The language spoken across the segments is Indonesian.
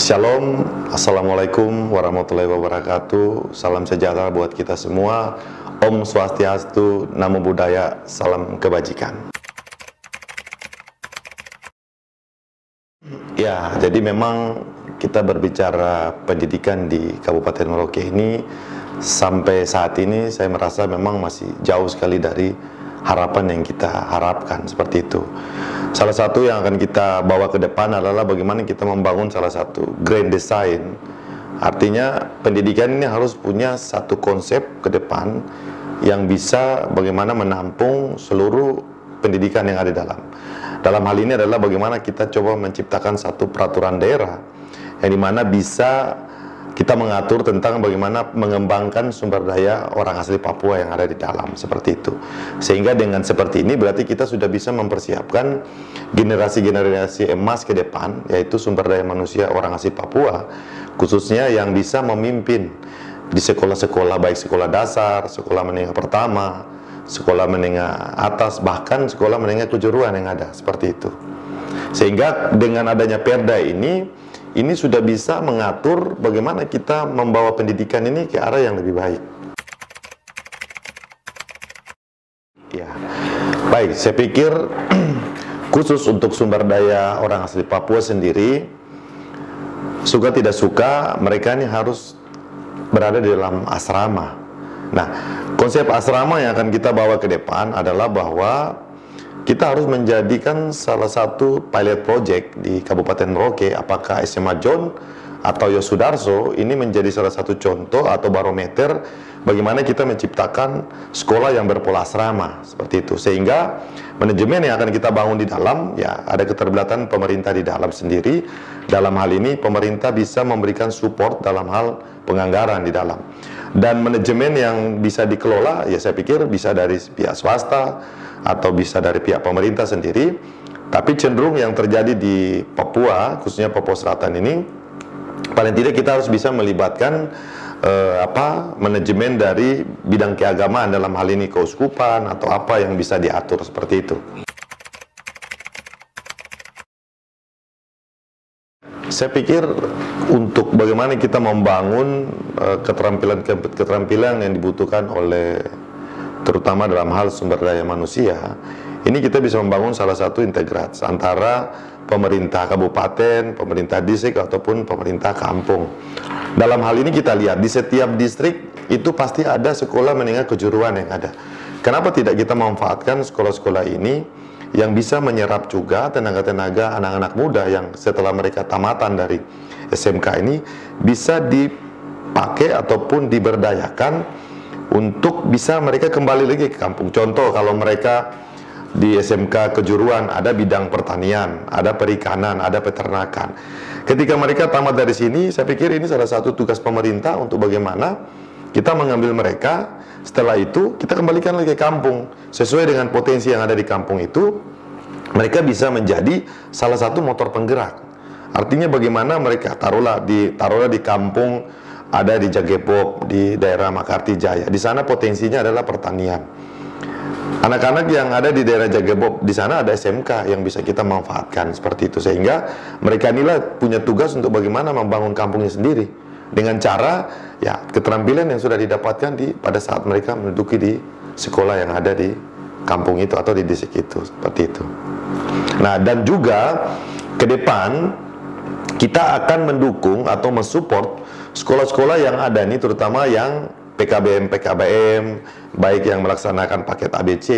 Shalom, Assalamualaikum warahmatullahi wabarakatuh. Salam sejahtera buat kita semua. Om Swastiastu, Namo Buddhaya, salam kebajikan. Ya, jadi memang kita berbicara pendidikan di Kabupaten Merauke ini sampai saat ini saya merasa memang masih jauh sekali dari harapan yang kita harapkan, seperti itu. Salah satu yang akan kita bawa ke depan adalah bagaimana kita membangun salah satu grand design. Artinya pendidikan ini harus punya satu konsep ke depan yang bisa bagaimana menampung seluruh pendidikan yang ada di dalam. Dalam hal ini adalah bagaimana kita coba menciptakan satu peraturan daerah yang dimana bisa kita mengatur tentang bagaimana mengembangkan sumber daya orang asli Papua yang ada di dalam, seperti itu. Sehingga dengan seperti ini berarti kita sudah bisa mempersiapkan generasi-generasi emas ke depan, yaitu sumber daya manusia orang asli Papua, khususnya yang bisa memimpin di sekolah-sekolah, baik sekolah dasar, sekolah menengah pertama, sekolah menengah atas, bahkan sekolah menengah kejuruan yang ada, seperti itu. Sehingga dengan adanya perda ini sudah bisa mengatur bagaimana kita membawa pendidikan ini ke arah yang lebih baik. Ya, baik, saya pikir khusus untuk sumber daya orang asli Papua sendiri, suka tidak suka mereka ini harus berada di dalam asrama. Nah, konsep asrama yang akan kita bawa ke depan adalah bahwa kita harus menjadikan salah satu pilot project di Kabupaten Merauke, apakah SMA John atau Yosudarso, ini menjadi salah satu contoh atau barometer bagaimana kita menciptakan sekolah yang berpola asrama, seperti itu. Sehingga manajemen yang akan kita bangun di dalam, ya ada keterlibatan pemerintah di dalam sendiri. Dalam hal ini pemerintah bisa memberikan support dalam hal penganggaran di dalam. Dan manajemen yang bisa dikelola, ya saya pikir bisa dari pihak swasta atau bisa dari pihak pemerintah sendiri. Tapi cenderung yang terjadi di Papua, khususnya Papua Selatan ini, paling tidak kita harus bisa melibatkan manajemen dari bidang keagamaan, dalam hal ini keuskupan atau apa yang bisa diatur, seperti itu. Saya pikir untuk bagaimana kita membangun keterampilan yang dibutuhkan oleh, terutama dalam hal sumber daya manusia, ini kita bisa membangun salah satu integrasi antara pemerintah kabupaten, pemerintah distrik ataupun pemerintah kampung. Dalam hal ini kita lihat di setiap distrik itu pasti ada sekolah menengah kejuruan yang ada. Kenapa tidak kita memanfaatkan sekolah-sekolah ini yang bisa menyerap juga tenaga-tenaga anak-anak muda yang setelah mereka tamatan dari SMK ini bisa dipakai ataupun diberdayakan untuk bisa mereka kembali lagi ke kampung. Contoh, kalau mereka di SMK kejuruan ada bidang pertanian, ada perikanan, ada peternakan. Ketika mereka tamat dari sini, saya pikir ini salah satu tugas pemerintah untuk bagaimana kita mengambil mereka. Setelah itu kita kembalikan lagi ke kampung sesuai dengan potensi yang ada di kampung itu. Mereka bisa menjadi salah satu motor penggerak. Artinya bagaimana mereka taruhlah di kampung, ada di Jagepop, di daerah Makarti Jaya. Di sana potensinya adalah pertanian. Anak-anak yang ada di daerah Jagepop, di sana ada SMK yang bisa kita manfaatkan, seperti itu. Sehingga mereka inilah punya tugas untuk bagaimana membangun kampungnya sendiri dengan cara ya keterampilan yang sudah didapatkan pada saat mereka menduduki di sekolah yang ada di kampung itu atau di distrik itu, seperti itu. Nah, dan juga ke depan kita akan mendukung atau mensupport sekolah-sekolah yang ada ini, terutama yang PKBM, baik yang melaksanakan paket ABC.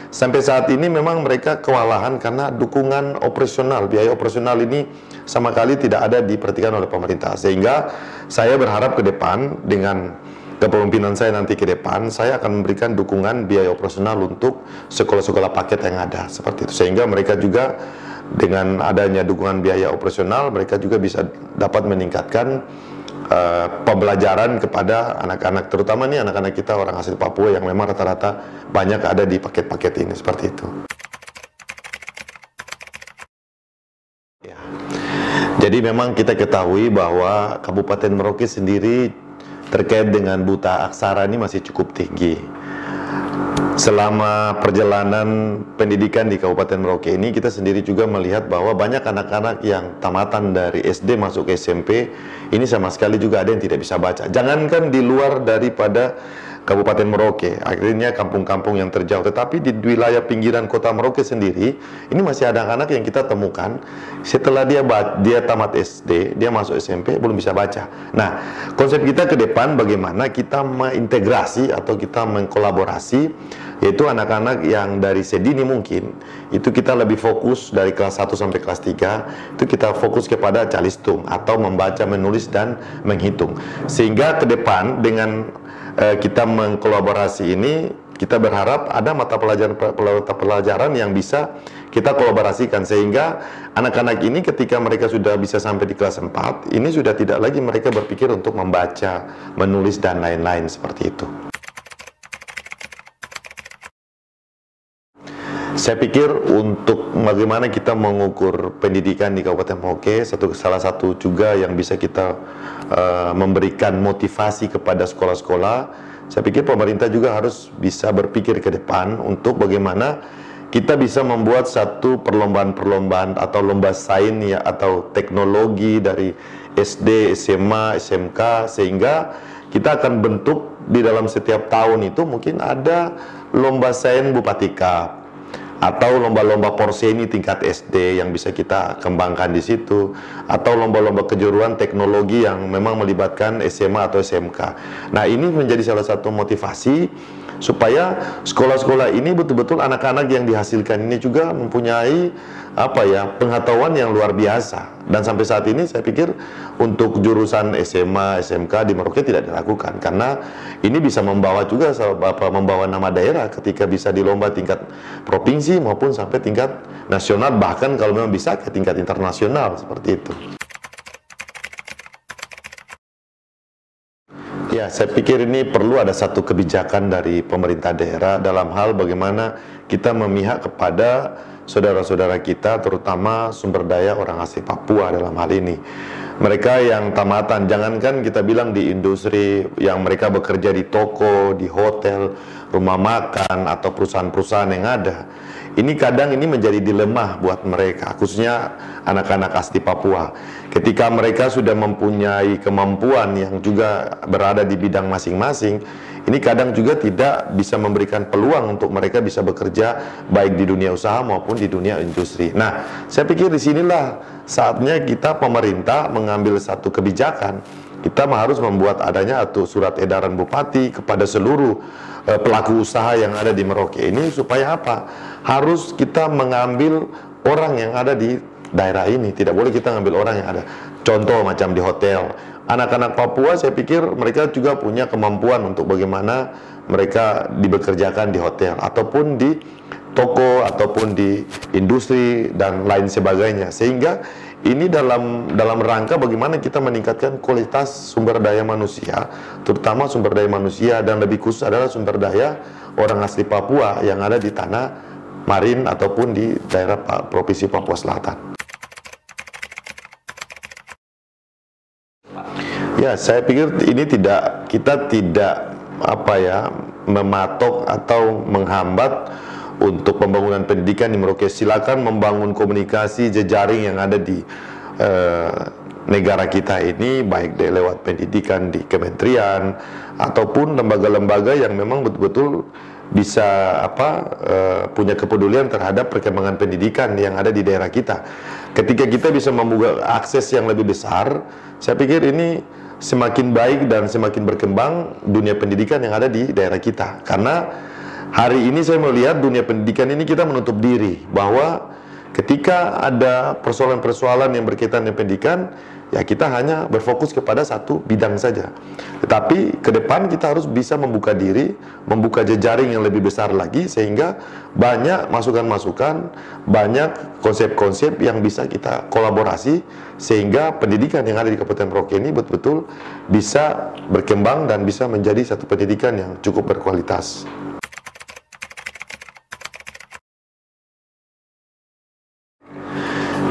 Sampai saat ini memang mereka kewalahan karena dukungan operasional, biaya operasional ini sama kali tidak ada diperhatikan oleh pemerintah. Sehingga saya berharap ke depan dengan kepemimpinan saya nanti ke depan, saya akan memberikan dukungan biaya operasional untuk sekolah-sekolah paket yang ada, seperti itu. Sehingga mereka juga dengan adanya dukungan biaya operasional, mereka juga bisa dapat meningkatkan pembelajaran kepada anak-anak, terutama nih anak-anak kita orang asli Papua yang memang rata-rata banyak ada di paket-paket ini, seperti itu. Ya. Jadi memang kita ketahui bahwa Kabupaten Merauke sendiri terkait dengan buta aksara ini masih cukup tinggi. Selama perjalanan pendidikan di Kabupaten Merauke ini, kita sendiri juga melihat bahwa banyak anak-anak yang tamatan dari SD masuk ke SMP, ini sama sekali juga ada yang tidak bisa baca. Jangankan di luar daripada Kabupaten Merauke, akhirnya kampung-kampung yang terjauh, tetapi di wilayah pinggiran kota Merauke sendiri, ini masih ada anak-anak yang kita temukan, setelah dia tamat SD, dia masuk SMP, belum bisa baca. Nah, konsep kita ke depan bagaimana kita mengintegrasi atau kita mengkolaborasi, yaitu anak-anak yang dari sedini mungkin, itu kita lebih fokus dari kelas 1 sampai kelas 3, itu kita fokus kepada calistung, atau membaca, menulis, dan menghitung. Sehingga ke depan dengan kita mengkolaborasi ini, kita berharap ada mata pelajaran yang bisa kita kolaborasikan, sehingga anak-anak ini ketika mereka sudah bisa sampai di kelas 4, ini sudah tidak lagi mereka berpikir untuk membaca, menulis, dan lain-lain seperti itu. Saya pikir untuk bagaimana kita mengukur pendidikan di Kabupaten Merauke, salah satu juga yang bisa kita memberikan motivasi kepada sekolah-sekolah, saya pikir pemerintah juga harus bisa berpikir ke depan untuk bagaimana kita bisa membuat satu perlombaan-perlombaan atau lomba sains ya, atau teknologi dari SD, SMA, SMK, sehingga kita akan bentuk di dalam setiap tahun itu mungkin ada lomba sains Bupati Cup, atau lomba-lomba porseni tingkat SD yang bisa kita kembangkan di situ, atau lomba-lomba kejuruan teknologi yang memang melibatkan SMA atau SMK. Nah, ini menjadi salah satu motivasi supaya sekolah-sekolah ini betul-betul anak-anak yang dihasilkan ini juga mempunyai pengetahuan yang luar biasa. Dan sampai saat ini saya pikir untuk jurusan SMA, SMK di Merauke tidak dilakukan, karena ini bisa membawa juga membawa nama daerah ketika bisa di lomba tingkat provinsi maupun sampai tingkat nasional, bahkan kalau memang bisa ke tingkat internasional seperti itu. Ya, saya pikir ini perlu ada satu kebijakan dari pemerintah daerah dalam hal bagaimana kita memihak kepada saudara-saudara kita, terutama sumber daya orang asli Papua dalam hal ini. Mereka yang tamatan, jangankan kita bilang di industri, yang mereka bekerja di toko, di hotel, rumah makan, atau perusahaan-perusahaan yang ada. Ini kadang ini menjadi dilema buat mereka, khususnya anak-anak asli Papua. Ketika mereka sudah mempunyai kemampuan yang juga berada di bidang masing-masing, ini kadang juga tidak bisa memberikan peluang untuk mereka bisa bekerja baik di dunia usaha maupun di dunia industri. Nah, saya pikir disinilah saatnya kita pemerintah mengambil satu kebijakan. Kita harus membuat adanya atau surat edaran bupati kepada seluruh pelaku usaha yang ada di Merauke ini, supaya apa? Harus kita mengambil orang yang ada di daerah ini, tidak boleh kita ngambil orang yang ada. Contoh macam di hotel, anak-anak Papua saya pikir mereka juga punya kemampuan untuk bagaimana mereka dibekerjakan di hotel ataupun di toko ataupun di industri dan lain sebagainya, sehingga ini dalam rangka bagaimana kita meningkatkan kualitas sumber daya manusia, terutama sumber daya manusia, dan lebih khusus adalah sumber daya orang asli Papua yang ada di tanah Marin ataupun di daerah Provinsi Papua Selatan. Ya, saya pikir ini kita tidak mematok atau menghambat untuk pembangunan pendidikan di Merauke. Silakan membangun komunikasi jejaring yang ada di negara kita ini, baik lewat pendidikan di kementerian ataupun lembaga-lembaga yang memang betul-betul bisa punya kepedulian terhadap perkembangan pendidikan yang ada di daerah kita. Ketika kita bisa membuka akses yang lebih besar, saya pikir ini semakin baik dan semakin berkembang dunia pendidikan yang ada di daerah kita. Karena hari ini saya melihat dunia pendidikan ini kita menutup diri, bahwa ketika ada persoalan-persoalan yang berkaitan dengan pendidikan, ya kita hanya berfokus kepada satu bidang saja. Tetapi ke depan kita harus bisa membuka diri, membuka jejaring yang lebih besar lagi, sehingga banyak masukan-masukan, banyak konsep-konsep yang bisa kita kolaborasi, sehingga pendidikan yang ada di Kabupaten Merauke ini betul-betul bisa berkembang dan bisa menjadi satu pendidikan yang cukup berkualitas.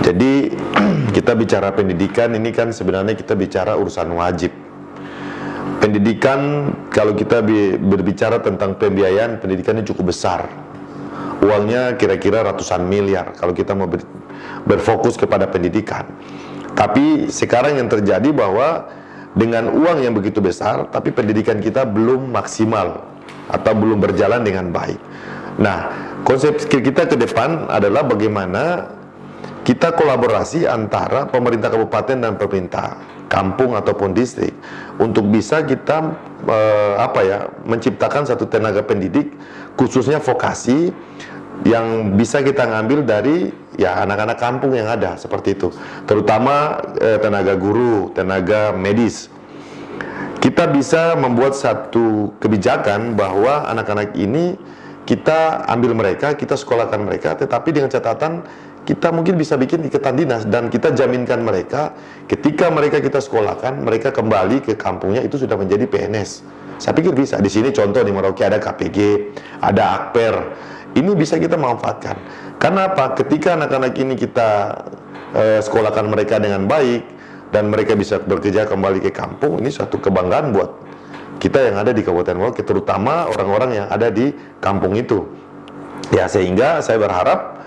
Jadi kita bicara pendidikan ini kan sebenarnya kita bicara urusan wajib. pendidikan, kalau kita berbicara tentang pembiayaan, pendidikannya cukup besar. Uangnya kira-kira ratusan miliar kalau kita mau berfokus kepada pendidikan. Tapi sekarang yang terjadi bahwa dengan uang yang begitu besar, tapi pendidikan kita belum maksimal atau belum berjalan dengan baik. Nah, konsep kita ke depan adalah bagaimana kita kolaborasi antara pemerintah kabupaten dan pemerintah kampung ataupun distrik untuk bisa kita menciptakan satu tenaga pendidik khususnya vokasi yang bisa kita ngambil dari ya anak-anak kampung yang ada seperti itu, terutama tenaga guru, tenaga medis. Kita bisa membuat satu kebijakan bahwa anak-anak ini kita ambil mereka, kita sekolahkan mereka, tetapi dengan catatan kita mungkin bisa bikin ikatan dinas dan kita jaminkan mereka ketika mereka kita sekolahkan, mereka kembali ke kampungnya itu sudah menjadi PNS. Saya pikir bisa. Di sini contoh di Merauke ada KPG, ada Akper. Ini bisa kita manfaatkan. Karena apa? Ketika anak-anak ini kita sekolahkan mereka dengan baik dan mereka bisa bekerja kembali ke kampung, ini suatu kebanggaan buat kita yang ada di Kabupaten Merauke, terutama orang-orang yang ada di kampung itu. Ya, sehingga saya berharap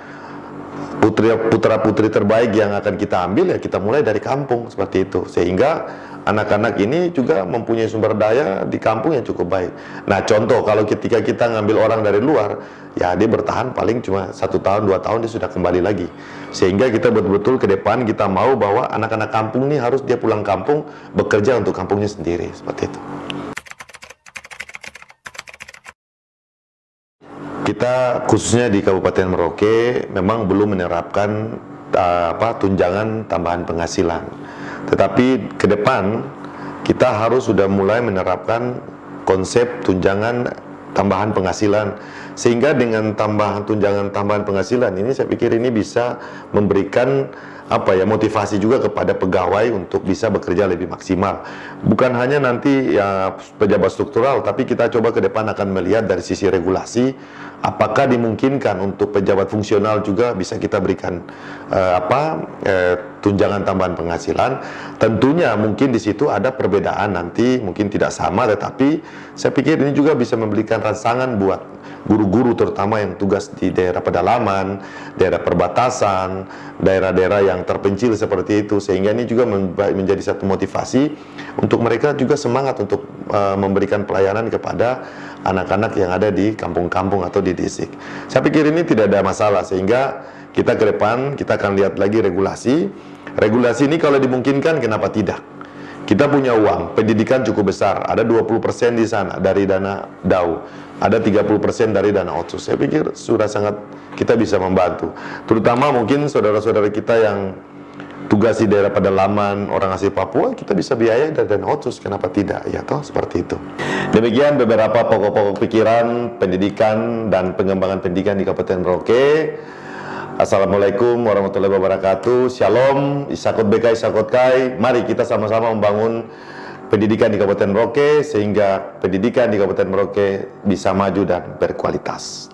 putra-putri terbaik yang akan kita ambil ya kita mulai dari kampung seperti itu, sehingga anak-anak ini juga mempunyai sumber daya di kampung yang cukup baik. Nah, contoh kalau ketika kita ngambil orang dari luar, ya dia bertahan paling cuma 1 tahun 2 tahun dia sudah kembali lagi. Sehingga kita betul-betul ke depan kita mau bahwa anak-anak kampung ini harus dia pulang kampung bekerja untuk kampungnya sendiri seperti itu. Kita khususnya di Kabupaten Merauke memang belum menerapkan tunjangan tambahan penghasilan. Tetapi ke depan kita harus sudah mulai menerapkan konsep tunjangan tambahan penghasilan, sehingga dengan tunjangan tambahan penghasilan ini saya pikir ini bisa memberikan motivasi juga kepada pegawai untuk bisa bekerja lebih maksimal. Bukan hanya nanti ya pejabat struktural, tapi kita coba ke depan akan melihat dari sisi regulasi, apakah dimungkinkan untuk pejabat fungsional juga bisa kita berikan tunjangan tambahan penghasilan. Tentunya mungkin di situ ada perbedaan nanti, mungkin tidak sama, tetapi saya pikir ini juga bisa memberikan rangsangan buat guru-guru terutama yang tugas di daerah pedalaman, daerah perbatasan, daerah-daerah yang terpencil seperti itu, sehingga ini juga menjadi satu motivasi untuk mereka juga semangat untuk memberikan pelayanan kepada anak-anak yang ada di kampung-kampung atau di distrik. Saya pikir ini tidak ada masalah, sehingga kita ke depan kita akan lihat lagi regulasi. Regulasi ini kalau dimungkinkan kenapa tidak? Kita punya uang, pendidikan cukup besar, ada 20% di sana dari dana DAU, ada 30% dari dana otsus. Saya pikir sudah sangat kita bisa membantu. Terutama mungkin saudara-saudara kita yang tugas di daerah pedalaman, orang asli Papua, kita bisa biaya dari dana otsus, kenapa tidak? Ya toh, seperti itu. Demikian beberapa pokok-pokok pikiran pendidikan dan pengembangan pendidikan di Kabupaten Merauke. Assalamualaikum warahmatullahi wabarakatuh. Shalom, Isakot Bekai, Isakot Kai. Mari kita sama-sama membangun pendidikan di Kabupaten Merauke sehingga pendidikan di Kabupaten Merauke bisa maju dan berkualitas.